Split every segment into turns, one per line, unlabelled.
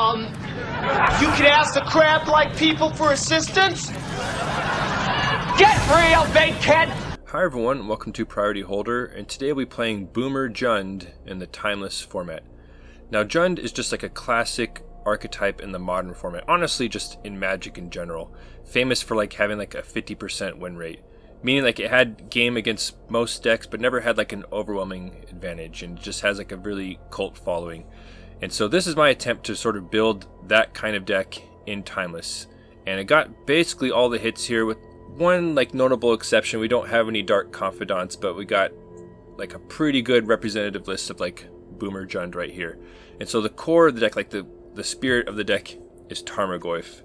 You can ask the crab-like people for assistance? Get real, big kid!
Hi everyone, welcome to Priority Holder, and today we'll be playing Boomer Jund in the Timeless format. Now Jund is just like a classic archetype in the modern format, honestly just in Magic in general. Famous for like having like a 50% win rate. Meaning like it had game against most decks but never had like an overwhelming advantage, and just has like a really cult following. And so this is my attempt to sort of build that kind of deck in Timeless. And it got basically all the hits here with one like notable exception. We don't have any Dark Confidants, but we got like a pretty good representative list of like Boomer Jund right here. And so the core of the deck, like the spirit of the deck, is Tarmogoyf.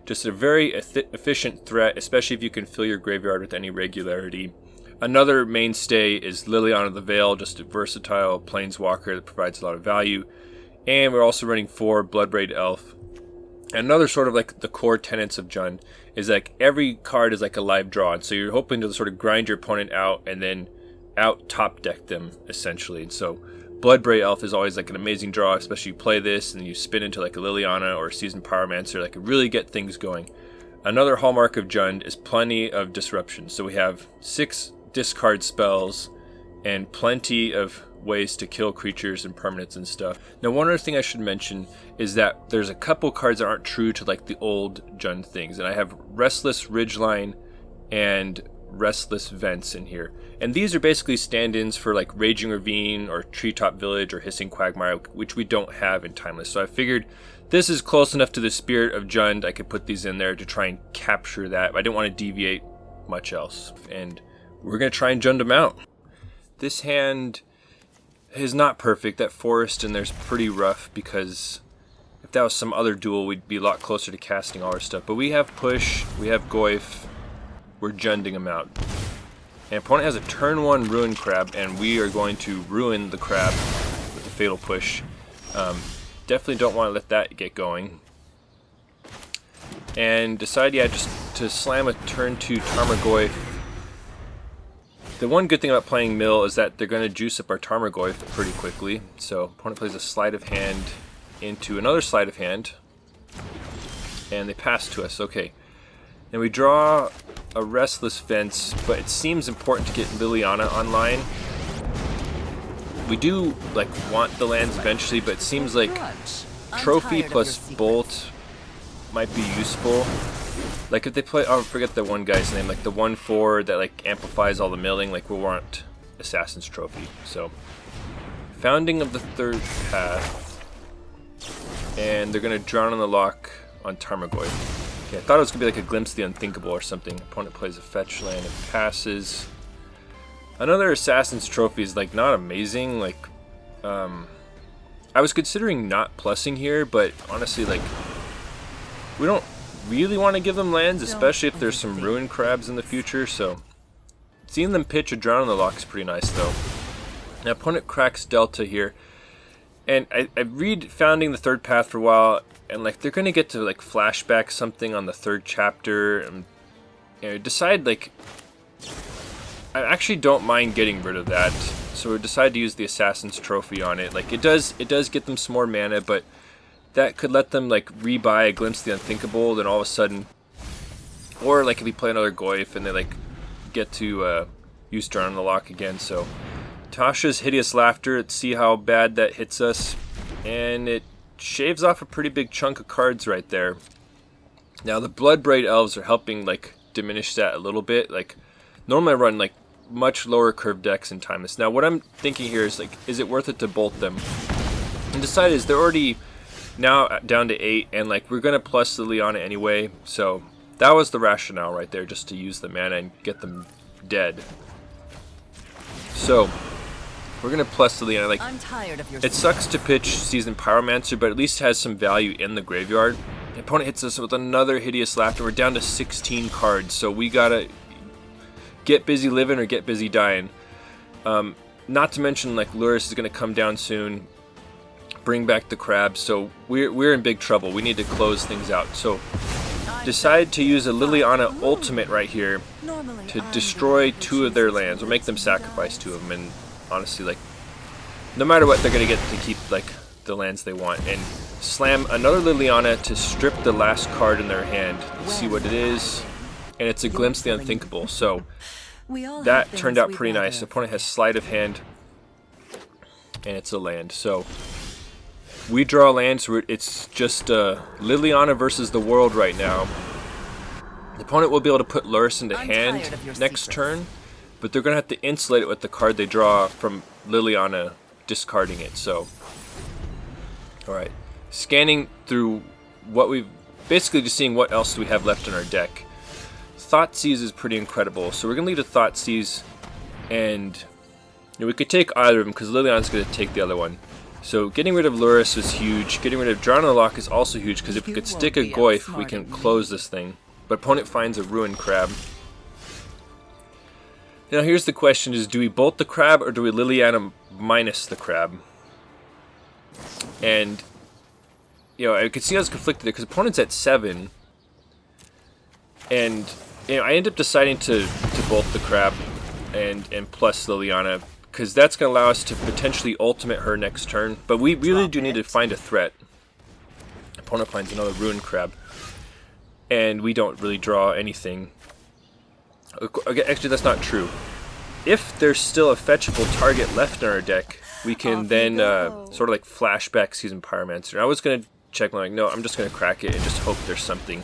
Just a very efficient threat, especially if you can fill your graveyard with any regularity. Another mainstay is Liliana the Veil, just a versatile planeswalker that provides a lot of value. And we're also running 4 Bloodbraid Elf. And another sort of like the core tenets of Jund is like every card is like a live draw. And so you're hoping to sort of grind your opponent out and then out top deck them essentially. And so Bloodbraid Elf is always like an amazing draw, especially you play this and you spin into like a Liliana or a Seasoned Pyromancer, like really get things going. Another hallmark of Jund is plenty of disruption. So we have 6 discard spells and plenty of ways to kill creatures and permanents and stuff. Now one other thing I should mention is that there's a couple cards that aren't true to like the old Jund things, and I have Restless Ridgeline and Restless Vents in here. And these are basically stand-ins for like Raging Ravine or Treetop Village or Hissing Quagmire, which we don't have in Timeless. So I figured this is close enough to the spirit of Jund, I could put these in there to try and capture that. I didn't want to deviate much else. And we're going to try and Jund them out. This hand is not perfect. That forest in there's pretty rough, because if that was some other duel, we'd be a lot closer to casting all our stuff. But we have Push, we have Goyf, we're Junding them out. And opponent has a turn 1 Ruin Crab, and we are going to ruin the crab with the Fatal Push. Definitely don't want to let that get going. And decide, yeah, just to slam a turn 2 Tarmogoyf. The one good thing about playing Mill is that they're going to juice up our Tarmogoyf pretty quickly. So opponent plays a sleight of hand into another sleight of hand, and they pass to us. Okay. And we draw a Restless Vents, but it seems important to get Liliana online. We do like want the lands eventually, but it seems like Trophy plus Bolt might be useful. Like if they play, oh, I forget the one guy's name, like the 1/4 that like amplifies all the milling, like we'll want Assassin's Trophy. So Founding of the Third Path, and they're gonna drown on the lock on Tarmogoyf. I thought it was going to be like a Glimpse of the Unthinkable or something. Opponent plays a fetch land and passes. Another Assassin's Trophy is like not amazing. Like, I was considering not plussing here, but honestly, like, we don't really want to give them lands, especially if there's some Ruin Crabs in the future. So, seeing them pitch a Drown on the Lock is pretty nice, though. Now, opponent cracks Delta here. And I read Founding the Third Path for a while, and like they're gonna get to like flashback something on the 3rd chapter, and decide like I actually don't mind getting rid of that. So we decide to use the Assassin's Trophy on it. Like it does get them some more mana, but that could let them like rebuy a Glimpse of the Unthinkable. Then all of a sudden, or like if we play another Goyf and they like get to use Drown on the Lock again. So Tasha's Hideous Laughter, let's see how bad that hits us, and it shaves off a pretty big chunk of cards right there. Now the Bloodbraid Elves are helping like diminish that a little bit. Like normally I run like much lower curve decks in Timeless. Now what I'm thinking here is like, is it worth it to bolt them? And decide is they're already now down to 8, and like we're gonna plus Liliana anyway, so that was the rationale right there, just to use the mana and get them dead. So we're gonna plus Liliana. Like,
I'm tired of your
it sucks to pitch Seasoned Pyromancer, but at least has some value in the graveyard. The opponent hits us with another Hideous Laughter. We're down to 16 cards, so we gotta get busy living or get busy dying. Not to mention, like, Luris is gonna come down soon, bring back the crabs, so we're in big trouble. We need to close things out. So decide to use a Liliana ultimate right here to destroy 2 of their lands, or make them sacrifice 2 of them. And honestly, like, no matter what, they're gonna get to keep like the lands they want, and slam another Liliana to strip the last card in their hand. Let's see what it is, and it's a Glimpse of the Unthinkable. So that turned out pretty nice. The opponent has sleight of hand, and it's a land. So we draw lands. It's just Liliana versus the world right now. The opponent will be able to put Lurrus into hand next turn, but they're going to have to insulate it with the card they draw from Liliana discarding it. So, alright. Scanning through what we've... Basically just seeing what else we have left in our deck. Thoughtseize is pretty incredible. So we're going to lead a Thoughtseize, and we could take either of them because Liliana's going to take the other one. So getting rid of Lurrus is huge. Getting rid of Drown in the Loch is also huge because if we could stick a Goyf, we can close this thing. But opponent finds a Ruined Crab. Now here's the question: is do we bolt the crab or do we Liliana minus the crab? And I could see I was conflicted there because opponent's at 7, and I end up deciding to bolt the crab and plus Liliana because that's going to allow us to potentially ultimate her next turn. But we really do need to find a threat. Opponent finds another Ruined Crab, and we don't really draw anything. Actually, that's not true. If there's still a fetchable target left in our deck, we can then sort of like flashback Seasoned Pyromancer. I was going to check, like, no, I'm just going to crack it and just hope there's something.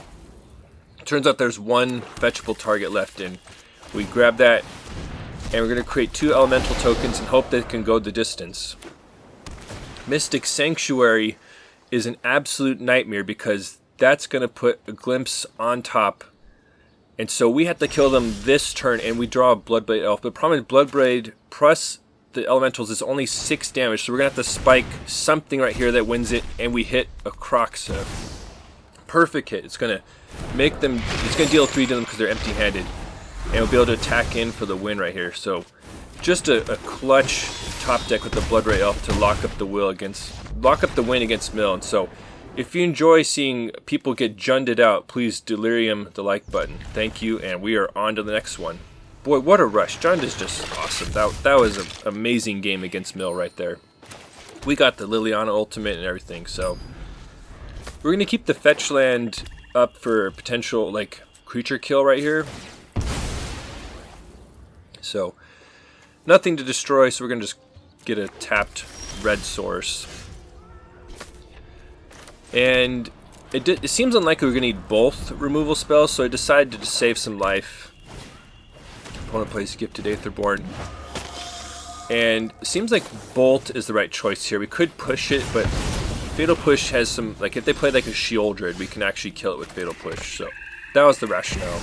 Turns out there's one fetchable target left, and we grab that, and we're going to create 2 elemental tokens and hope that it can go the distance. Mystic Sanctuary is an absolute nightmare because that's going to put a Glimpse on top. And so we have to kill them this turn, and we draw a Bloodbraid Elf. The problem is Bloodbraid plus the Elementals is only 6 damage, so we're going to have to spike something right here that wins it, and we hit a Kroxa. Perfect hit. It's going to make them, it's going to deal 3 to them because they're empty-handed. And we'll be able to attack in for the win right here. So just a clutch top deck with the Bloodbraid Elf to lock up the win against Mill. And so if you enjoy seeing people get Junded out, please delirium the like button. Thank you, and we are on to the next one. Boy, what a rush. Jund is just awesome. That was an amazing game against Mill right there. We got the Liliana ultimate and everything, so we're going to keep the fetch land up for potential like creature kill right here. So nothing to destroy, so we're going to just get a tapped red source. And it seems unlikely we're going to need both removal spells, so I decided to just save some life. Opponent plays Gifted Aetherborn. And it seems like Bolt is the right choice here. We could push it, but Fatal Push has some, like if they play like a Shieldred, we can actually kill it with Fatal Push. So that was the rationale.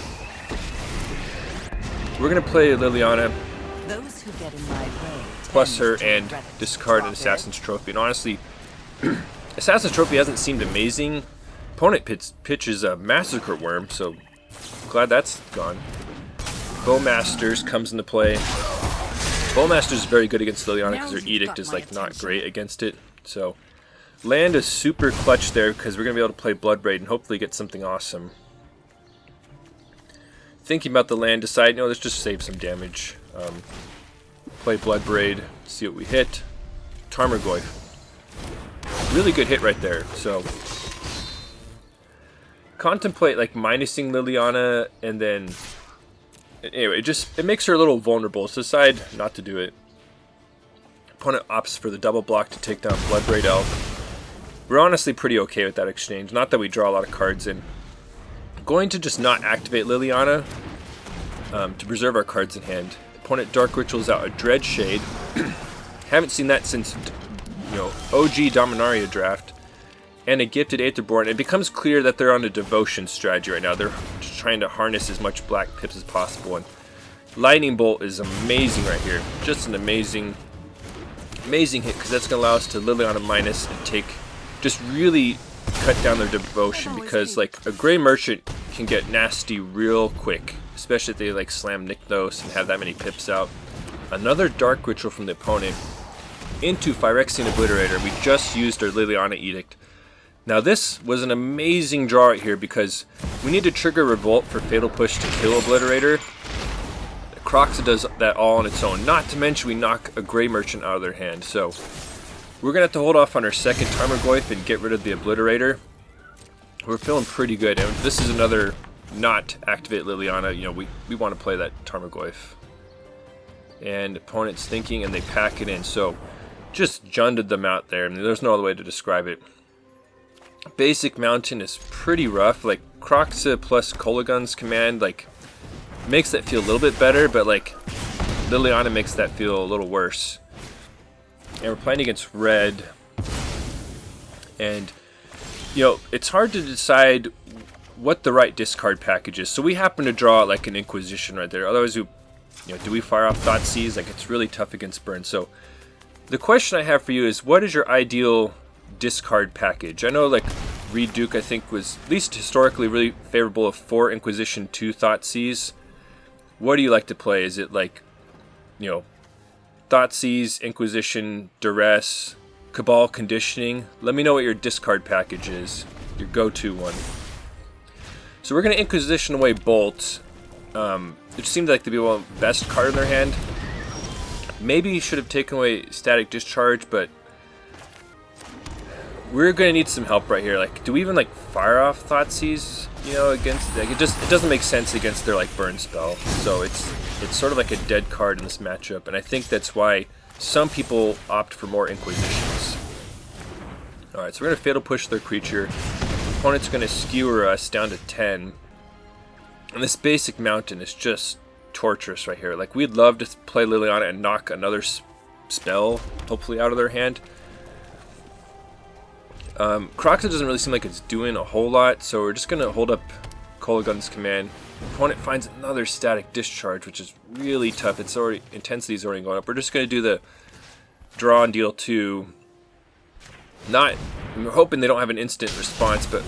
We're going to play Liliana,
Those who get in my way
plus her, and discard an Assassin's Trophy. And honestly, Assassin's Trophy hasn't seemed amazing. Opponent pitches a Massacre Worm, so glad that's gone. Bowmasters comes into play. Bowmasters is very good against Liliana because her Edict is like not great against it. So land is super clutch there because we're going to be able to play Bloodbraid and hopefully get something awesome. Thinking about the land, decide, no, let's just save some damage. Play Bloodbraid, see what we hit. Tarmogoyf. Really good hit right there. So contemplate like minusing Liliana, and then anyway, it makes her a little vulnerable, so decide not to do it. Opponent opts for the double block to take down Bloodbraid Elf. We're honestly pretty okay with that exchange, not that we draw a lot of cards in. Going to just not activate Liliana to preserve our cards in hand. Opponent Dark Rituals out a Dreadshade. Haven't seen that since OG Dominaria draft. And a Gifted Aetherborn. It becomes clear that they're on a devotion strategy right now. They're just trying to harness as much black pips as possible. And Lightning Bolt is amazing right here. Just an amazing hit, because that's going to allow us to Liliana minus and just really cut down their devotion, because like a Grey Merchant can get nasty real quick, especially if they like slam Nykthos and have that many pips out. Another Dark Ritual from the opponent into Phyrexian Obliterator. We just used our Liliana Edict. Now this was an amazing draw right here because we need to trigger Revolt for Fatal Push to kill Obliterator. Kroxa does that all on its own, not to mention we knock a Grey Merchant out of their hand. So We're going to have to hold off on our second Tarmogoyf and get rid of the Obliterator. We're feeling pretty good, and this is another not activate Liliana. You know, we want to play that Tarmogoyf. And opponent's thinking, and they pack it in. So, just junded them out there. I mean, there's no other way to describe it. Basic Mountain is pretty rough. Like, Kroxa plus Kolaghan's command, like, makes that feel a little bit better, but, like, Liliana makes that feel a little worse. And we're playing against red. And, you know, it's hard to decide what the right discard package is. So we happen to draw, like, an Inquisition right there. Otherwise, you know, do we fire off Thoughtseize? Like, it's really tough against burn. So the question I have for you is, what is your ideal discard package? I know, like, Reed Duke, I think, was at least historically really favorable of 4 Inquisition, 2 Thoughtseize. What do you like to play? Is it like, you know, Thoughtseize, Inquisition, Duress, Cabal Conditioning? Let me know what your discard package is, your go-to one. So we're going to Inquisition away Bolt. It seemed like the people with the best card in their hand. Maybe you should have taken away Static Discharge, but we're going to need some help right here. Like, do we even, like, fire off Thoughtseize, you know, against, like, it doesn't make sense against their, like, burn spell. So it's sort of like a dead card in this matchup, and I think that's why some people opt for more Inquisitions. Alright, so we're going to Fatal Push their creature. Opponent's going to skewer us down to 10. And this basic mountain is just torturous right here. Like, we'd love to play Liliana and knock another spell, hopefully, out of their hand. Kroxa doesn't really seem like it's doing a whole lot, so we're just going to hold up Kolaghan's command. Opponent finds another Static Discharge, which is really tough. It's already, intensity's already going up. We're just going to do the draw and deal 2. We're hoping they don't have an instant response, but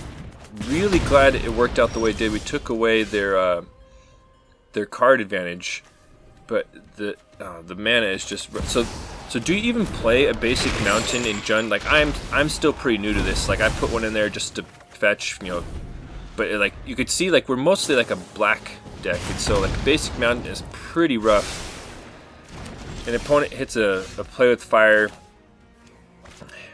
really glad it worked out the way it did. We took away their card advantage, but the mana is just so. Do you even play a basic mountain in Jund? Like, I'm still pretty new to this. Like, I put one in there just to fetch, you know. But like, you could see, like, we're mostly like a black deck, and so like basic mountain is pretty rough. An opponent hits a play with fire.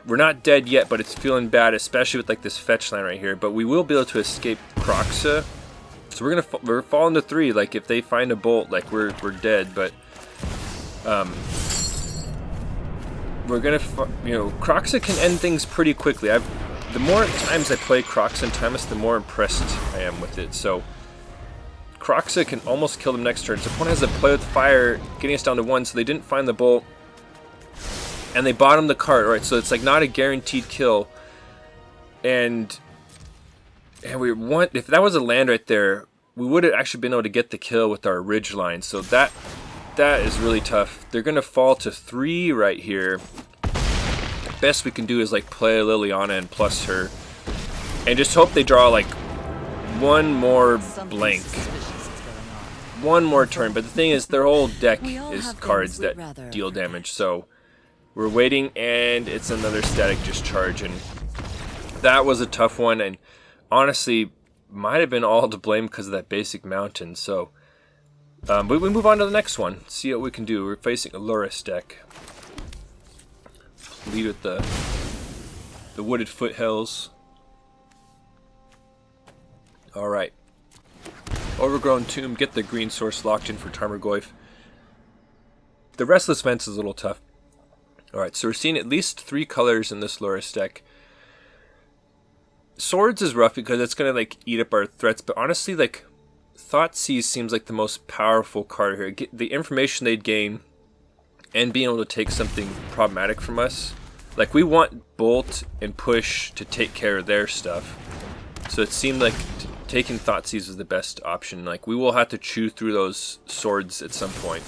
We're not dead yet, but it's feeling bad, especially with like this fetch line right here. But we will be able to escape Kroxa. So we're falling to 3. Like, if they find a bolt, like, we're dead. But we're gonna, you know, Kroxa can end things pretty quickly. The more times I play Kroxa and Timeless, the more impressed I am with it. So Kroxa can almost kill them next turn. So opponent has a play with fire, getting us down to 1. So they didn't find the bolt. And they bottom the card, right? So it's like not a guaranteed kill. And we want, if that was a land right there, we would have actually been able to get the kill with our Ridgeline. So that is really tough. They're gonna fall to 3 right here. Best we can do is like play Liliana and plus her, and just hope they draw like one more blank, one more turn. But the thing is, their whole deck is cards that deal damage. So we're waiting, and it's another Static Discharge, and that was a tough one, and honestly might have been all to blame because of that basic mountain. So but we move on to the next one, see what we can do. We're facing a Lurrus deck. Lead with the Wooded Foothills. Alright. Overgrown Tomb, get the green source locked in for Tarmogoyf. The Restless Vents is a little tough. Alright, so we're seeing at least 3 colors in this Lurrus deck. Swords is rough because it's going to like eat up our threats, but honestly, like, Thoughtseize seems like the most powerful card here. The information they'd gain and being able to take something problematic from us. Like, we want Bolt and Push to take care of their stuff. So it seemed like taking Thoughtseize was the best option. Like, we will have to chew through those swords at some point.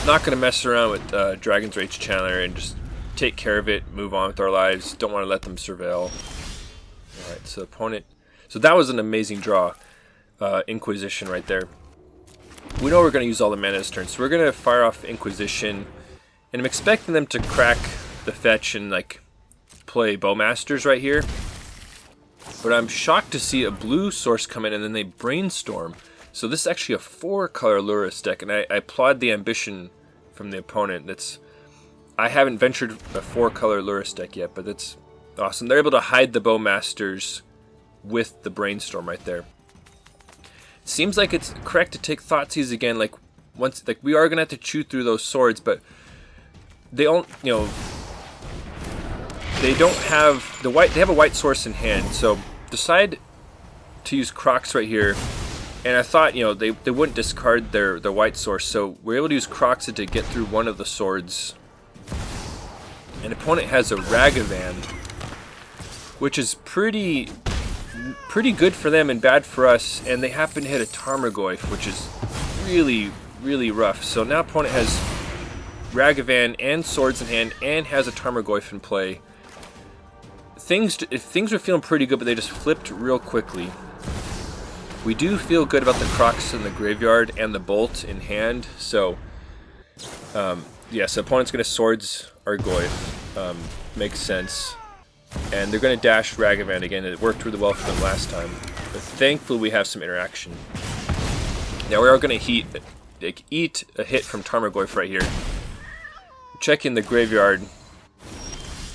Not going to mess around with Dragon's Rage Channeler and just take care of it, move on with our lives. Don't want to let them surveil. Alright, so opponent. So that was an amazing draw. Inquisition right there. We know we're going to use all the mana this turn, so we're going to fire off Inquisition. And I'm expecting them to crack the fetch and like play Bowmasters right here. But I'm shocked to see a blue source come in and then they brainstorm. So this is actually a 4-color Lurrus deck, and I applaud the ambition from the opponent. I haven't ventured a 4-color Luris deck yet, but that's awesome. They're able to hide the Bowmasters with the Brainstorm right there. Seems like it's correct to take Thoughtseize again. Like once, like we are gonna have to chew through those swords, but they don't, you know, they don't have the white. They have a white source in hand, so decide to use Kroxa right here. And I thought, you know, they wouldn't discard their white source, so we're able to use Kroxa to get through one of the swords. An opponent has a Ragavan, which is pretty good for them and bad for us, and they happen to hit a Tarmogoyf, which is really rough. So now opponent has Ragavan and swords in hand and has a Tarmogoyf in play. Things were feeling pretty good, but they just flipped real quickly. We do feel good about the Kroxa in the graveyard and the Bolt in hand, so yeah, so opponent's going to swords Argoyf, makes sense. And they're going to dash Ragavan again. It worked really well for them last time, but thankfully we have some interaction. Now we are going to eat a hit from Tarmogoyf right here. Checking the graveyard,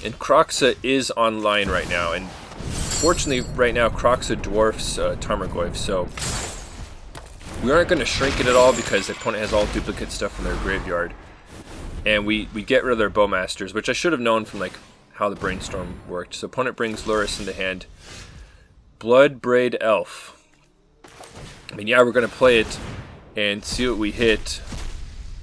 and Kroxa is online right now, and fortunately right now Kroxa dwarfs Tarmogoyf, so we aren't going to shrink it at all because the opponent has all duplicate stuff in their graveyard. And we get rid of their Bowmasters, which I should have known from like how the Brainstorm worked. So opponent brings Luris into hand. Bloodbraid Elf. I mean, yeah, we're going to play it and see what we hit.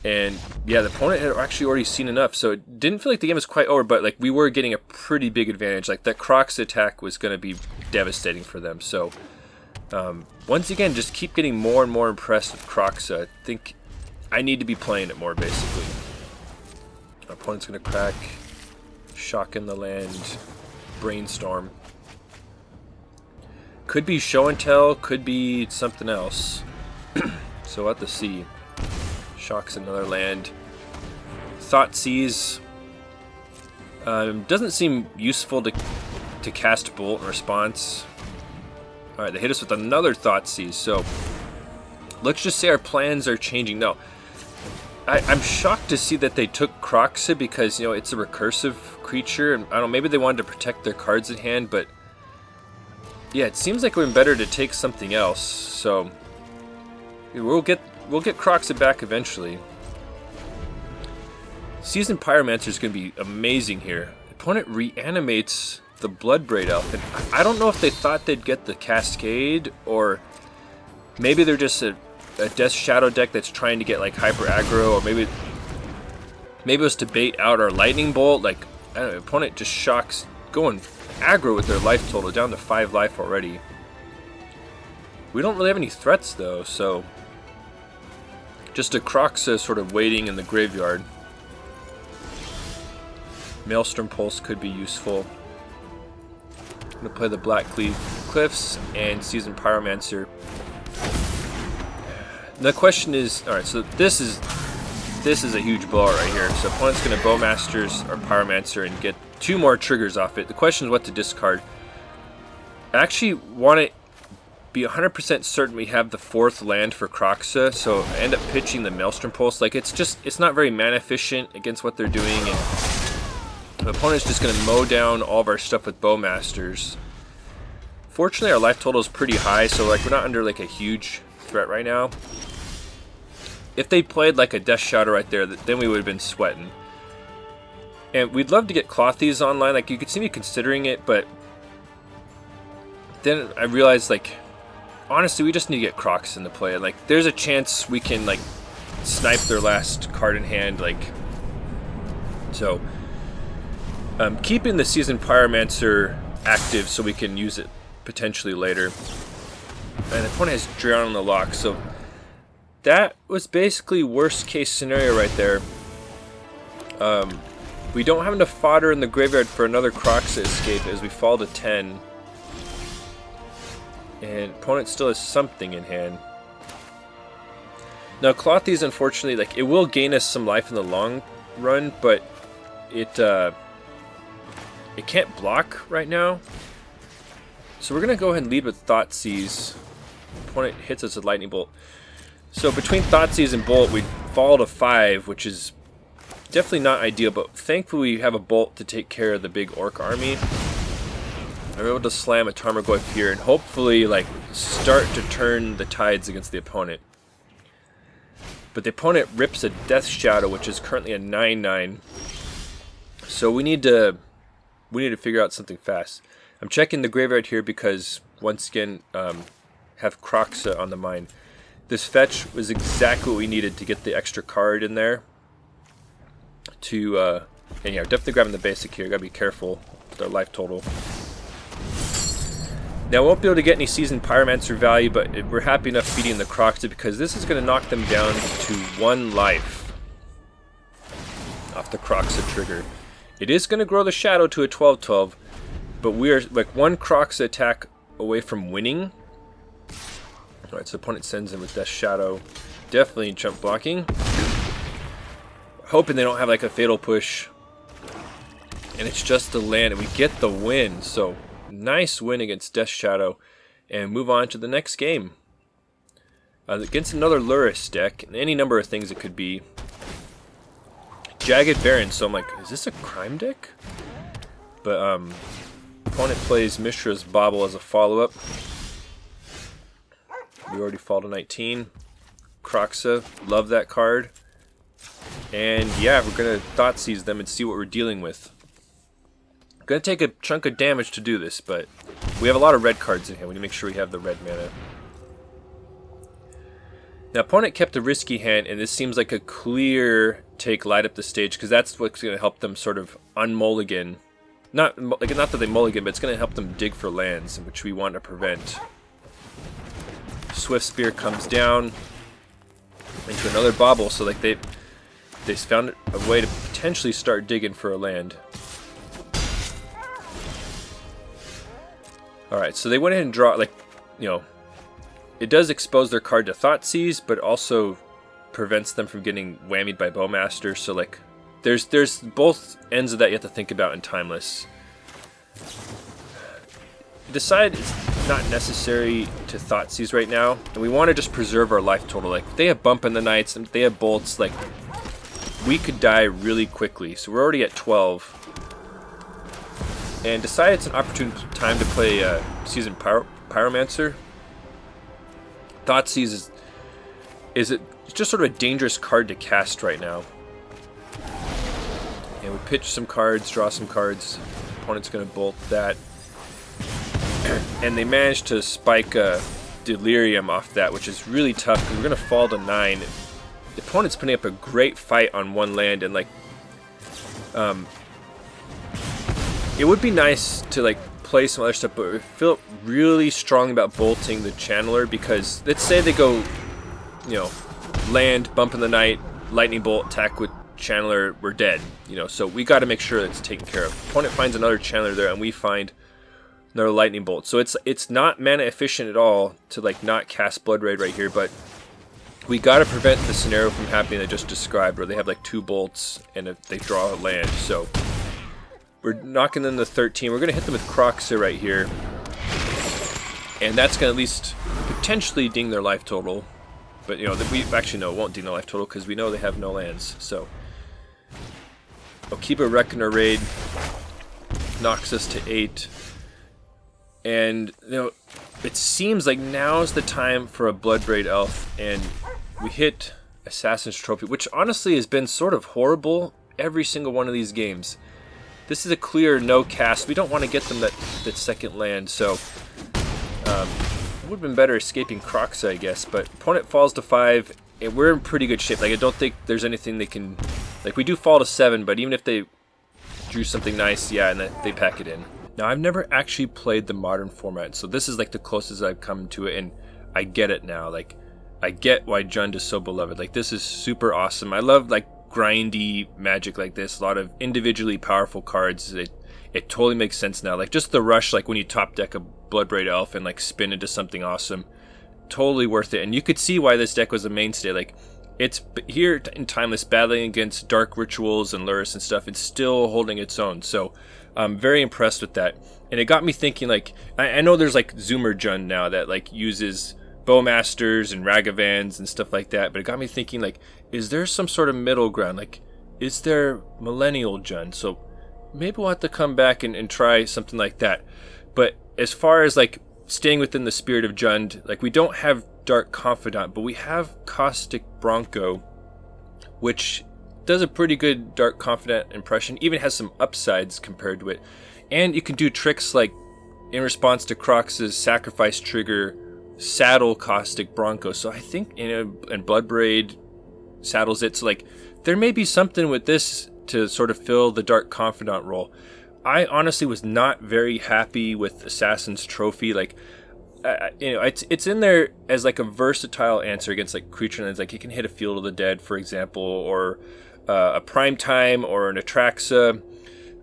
And yeah, the opponent had actually already seen enough, so it didn't feel like the game was quite over, but like we were getting a pretty big advantage. Like that Kroxa attack was going to be devastating for them. So once again, just keep getting more and more impressed with Kroxa. I think I need to be playing it more, basically. Our opponent's going to crack Shock in the Land, Brainstorm. Could be Show and Tell, could be something else. So we'll have to see. Shocks another land. Thoughtseize. Doesn't seem useful to cast Bolt in response. Alright, they hit us with another Thoughtseize, so let's just say our plans are changing. No, I'm shocked to see that they took Kroxa because, you know, it's a recursive creature, and I don't know, maybe they wanted to protect their cards in hand, but yeah, it seems like it would be better to take something else. So we'll get Kroxa back eventually. Seasoned Pyromancer is going to be amazing here. Opponent reanimates the Bloodbraid Elf, and I don't know if they thought they'd get the Cascade, or maybe they're just a Death Shadow deck that's trying to get like hyper aggro, or maybe it was to bait out our Lightning Bolt. Like, I don't know, opponent just shocks, going aggro with their life total down to 5 life already. We don't really have any threats though, so just a Kroxa sort of waiting in the graveyard. Maelstrom Pulse could be useful. I'm going to play the Blackcleave Cliffs and Seasoned Pyromancer. The question is, alright, so this is a huge blowout right here. So opponent's going to Bowmasters or Pyromancer and get 2 more triggers off it. The question is what to discard. I actually want to be 100% certain we have the 4th land for Kroxa, so I end up pitching the Maelstrom Pulse. Like, it's not very mana efficient against what they're doing, and the opponent's just going to mow down all of our stuff with Bowmasters. Fortunately, our life total is pretty high, so like we're not under like a huge threat right now. If they played like a Death Shadow right there, then we would have been sweating. And we'd love to get Klothys online. Like, you could see me considering it, but then I realized, like, honestly, we just need to get Kroxa into play. Like, there's a chance we can like snipe their last card in hand. Like, so keeping the Seasoned Pyromancer active so we can use it potentially later. And the opponent has Drown on the lock, so that was basically worst case scenario right there. We don't have enough fodder in the graveyard for another Kroxa escape as we fall to 10. And opponent still has something in hand. Now Klothys, unfortunately, like, it will gain us some life in the long run, but it can't block right now. So we're gonna go ahead and lead with Thoughtseize. Opponent hits us with Lightning Bolt. So between Thoughtseize and Bolt, we fall to 5, which is definitely not ideal, but thankfully we have a bolt to take care of the big orc army. I'm able to slam a Tarmogoyf here and hopefully like start to turn the tides against the opponent. But the opponent rips a Death Shadow, which is currently a 9/9. So we need to figure out something fast. I'm checking the graveyard here because once again have Kroxa on the mind. This fetch was exactly what we needed to get the extra card in there. To and yeah, definitely grabbing the basic here. Gotta be careful with our life total. Now, I won't be able to get any Seasoned Pyromancer value, but we're happy enough feeding the Kroxa because this is going to knock them down to 1 life off the Kroxa trigger. It is going to grow the Shadow to a 12/12, but we are like 1 Kroxa attack away from winning. Alright, so opponent sends in with Death Shadow. Definitely jump blocking. Hoping they don't have like a fatal push. And it's just the land, and we get the win. So nice win against Death Shadow, and move on to the next game against another Luris deck, and any number of things it could be. Jagged Baron, so I'm like, is this a crime deck? But opponent plays Mishra's Bauble as a follow-up. We already fall to 19. Kroxa, love that card. And yeah, we're gonna Thoughtseize them and see what we're dealing with. Gonna take a chunk of damage to do this, but we have a lot of red cards in here. We need to make sure we have the red mana. Now, opponent kept a risky hand, and this seems like a clear take light up the stage, because that's what's going to help them sort of unmulligan. Not that they mulligan, but it's going to help them dig for lands, which we want to prevent. Swift Spear comes down into another Bauble, so like they found a way to potentially start digging for a land. Alright, so they went ahead and draw, like, you know, it does expose their card to Thoughtseize, but also prevents them from getting whammied by Bowmaster, so, like, there's both ends of that you have to think about in Timeless. Decide it's not necessary to Thoughtseize right now, and we want to just preserve our life total. Like, if they have Bump in the Nights, and if they have Bolts, like, we could die really quickly, so we're already at 12. And decide it's an opportune time to play Seasoned Pyromancer. Thoughtseize is just sort of a dangerous card to cast right now. And we pitch some cards, draw some cards. Opponent's going to bolt that. And they managed to spike Delirium off that, which is really tough because we're going to fall to 9. The opponent's putting up a great fight on 1 land, and like... it would be nice to like play some other stuff, but I feel really strong about bolting the Channeler because let's say they go, you know, land, Bump in the Night, Lightning Bolt, attack with Channeler, we're dead. You know, so we got to make sure that's taken care of. Opponent finds another Channeler there, and we find another Lightning Bolt. So it's not mana efficient at all to like not cast Bloodbraid right here, but we got to prevent the scenario from happening I just described, where they have like 2 bolts and they draw a land. So we're knocking them to 13. We're going to hit them with Kroxa right here. And that's going to at least potentially ding their life total. But, you know, we actually know it won't ding their life total because we know they have no lands. So, we'll keep a Reckoner Raid. Knocks us to 8. And, you know, it seems like now's the time for a Bloodbraid Elf. And we hit Assassin's Trophy, which honestly has been sort of horrible every single one of these games. This is a clear no cast. We don't want to get them that second land, so it would have been better escaping Kroxa, I guess. But opponent falls to 5, and we're in pretty good shape. Like, I don't think there's anything they can... Like, we do fall to 7, but even if they drew something nice, yeah, and they pack it in. Now, I've never actually played the modern format, so this is like the closest I've come to it, and I get it now. Like, I get why Jund is so beloved. Like, this is super awesome. I love, like, grindy Magic like this, a lot of individually powerful cards. It totally makes sense now. Like just the rush, like when you top deck a Bloodbraid Elf and like spin into something awesome, totally worth it. And you could see why this deck was a mainstay. Like it's here in Timeless, battling against dark rituals and Luris and stuff. It's still holding its own. So I'm very impressed with that. And it got me thinking. Like I know there's like Zoomer Jund now that like uses Bowmasters and Ragavans and stuff like that, but it got me thinking, like, is there some sort of middle ground? Like, is there Millennial Jund? So maybe we'll have to come back and try something like that. But as far as like staying within the spirit of Jund, like we don't have Dark Confidant, but we have Caustic Bronco, which does a pretty good Dark Confidant impression, even has some upsides compared to it. And you can do tricks like, in response to Kroxa's sacrifice trigger, saddle Caustic Bronco. So I think, and Bloodbraid saddles it. So like, there may be something with this to sort of fill the Dark Confidant role. I honestly was not very happy with Assassin's Trophy. Like, it's in there as like a versatile answer against like creature lands. Like you can hit a Field of the Dead, for example, or a Prime Time or an Atraxa.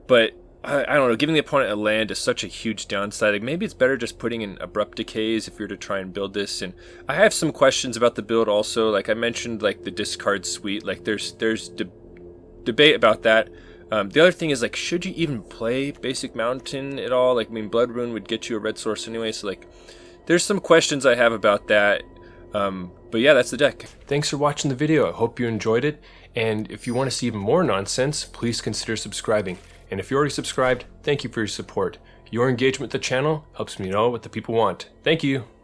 But I don't know, giving the opponent a land is such a huge downside. Like maybe it's better just putting in Abrupt Decays if you're to try and build this. And I have some questions about the build also. Like I mentioned, like the discard suite. Like there's debate about that. The other thing is, like, should you even play Basic Mountain at all? Like, I mean, Blood Rune would get you a red source anyway, so, like, there's some questions I have about that. But yeah, that's the deck. Thanks for watching the video. I hope you enjoyed it. And if you want to see even more nonsense, please consider subscribing. And if you're already subscribed, thank you for your support. Your engagement with the channel helps me know what the people want. Thank you.